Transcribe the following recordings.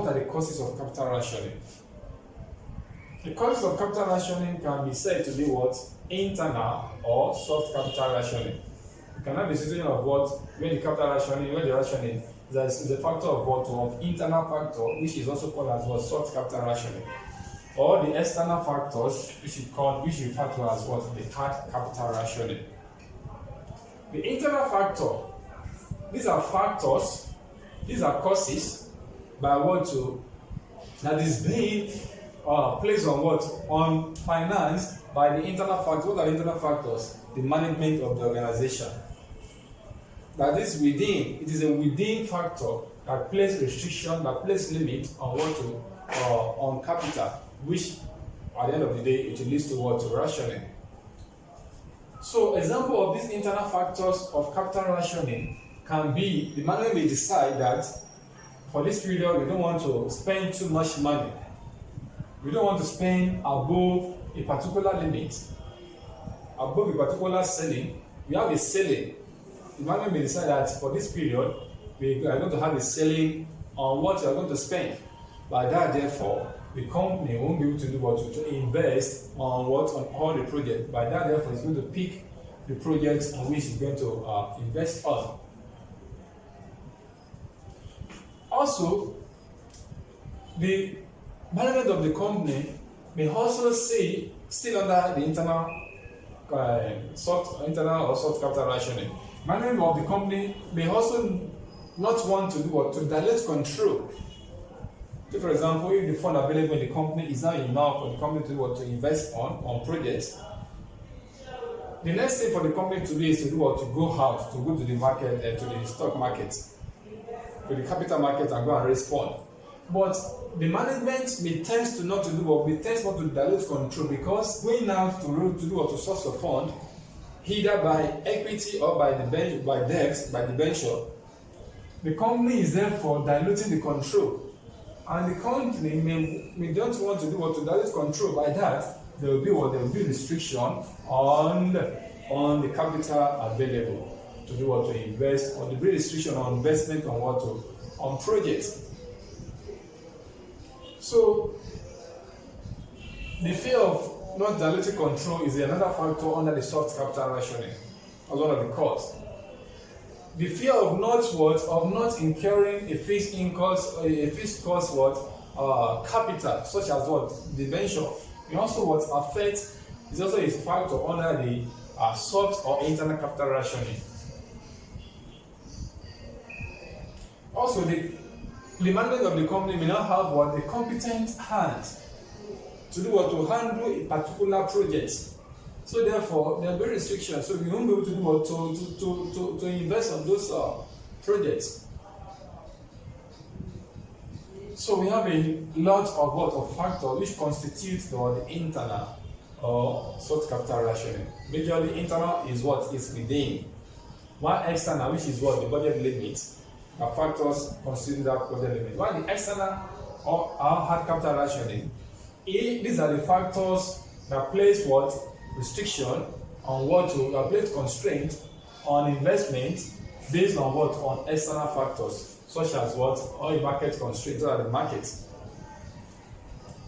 what are the causes of capital rationing? The causes of capital rationing can be said to be what? Internal or soft capital rationing. You can have a situation of what, when the capital rationing, when the rationing is a factor of what? Of internal factor, which is also called as what? Soft capital rationing. Or the external factors, which we refer to as what? The hard capital rationing. The internal factor, these are factors, these are causes by what to that is being placed on what? On finance by the internal factors. What are the internal factors? The management of the organization. That is within, it is a within factor that places restriction, that places limit on what to, on capital, which at the end of the day, it leads to what? To rationing. So, example of these internal factors of capital rationing can be, the manager may decide that for this period, we don't want to spend too much money. We don't want to spend above a particular limit, above a particular ceiling. We have a ceiling. The manager may decide that for this period, we are going to have a ceiling on what we are going to spend. By that, therefore, the company won't be able to do what? To invest on what? On all the projects. By that, therefore, it's going to pick the projects on which it's going to invest on. Also, the management of the company may also see, still under the internal or soft capital rationing. Management of the company may also not want to do what? To dilute control. So for example, if the fund available in the company is not enough for the company to do what? To invest on projects, the next thing for the company to do is to do what? To go out, to go to the market, to the stock market, to the capital market and go and raise fund. But the management may tend to not to do what? May tend not to dilute control, because going out to do what? To source a fund, either by equity or by debt, by debenture, the company is therefore diluting the control. And the company may don't want to do what? To dilute control. By that, there will be what? There will be restriction on the capital available to do what? To invest, or the restriction on investment on what? On projects. So, the fear of not diluting control is another factor under the soft capital rationing, as one of the cause. The fear of not incurring a fixed cost capital, such as what? Debenture, may also affect, is also a factor under the soft or internal capital rationing. Also, the management of the company may not have what? A competent hand to do what? To handle a particular project. So therefore, there will be restrictions. So we won't be able to do what? To invest on those projects. So we have a lot of what? Of factors which constitute the internal or soft capital rationing. Majorly internal is what? Is within. While external, which is what? The budget limit. The factors constitute that budget limit. While the external or hard capital rationing, these are the factors that place what? Restriction on what to place constraint on investment based on what? On external factors, such as what? Oil market constraints or the market.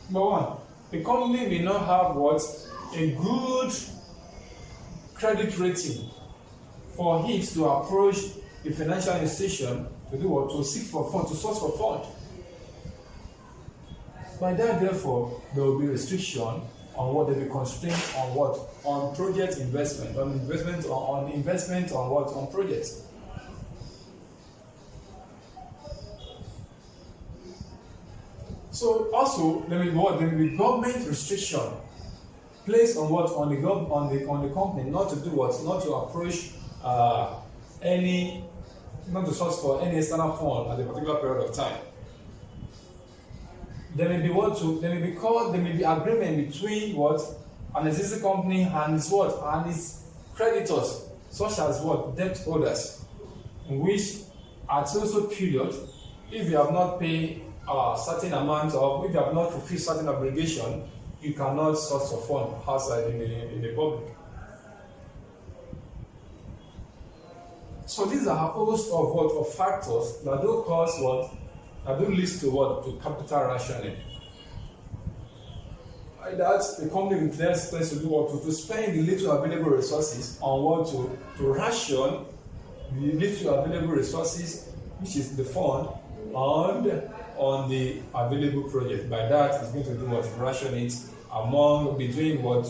Number one, the company may not have what? A good credit rating for it to approach the financial institution to do what? To seek for fund, to source for fund. By that, therefore, there will be restriction on what? There will be constraints on what? On project investment, on investment on what? On projects. So also there will be what? There will be government restriction placed on what? On the company not to do what? Not to approach not to source for any external fund at a particular period of time. There may be agreement between what? An existing company and its what? And its creditors, such as what? Debt holders, in which at so period, if you have not paid a certain amount of, if you have not fulfilled certain obligation, you cannot source for fund outside in the public. So these are a host of what? Of factors that do cause what? can do leads to what? To capital rationing. By that, the company will then spend to do what? To spend the little available resources on what? To ration the little available resources, which is the fund, and on the available project. By that, it's going to do what? Ration it between what?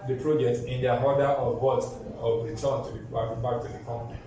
The project in their order of what? Of return to back to the company.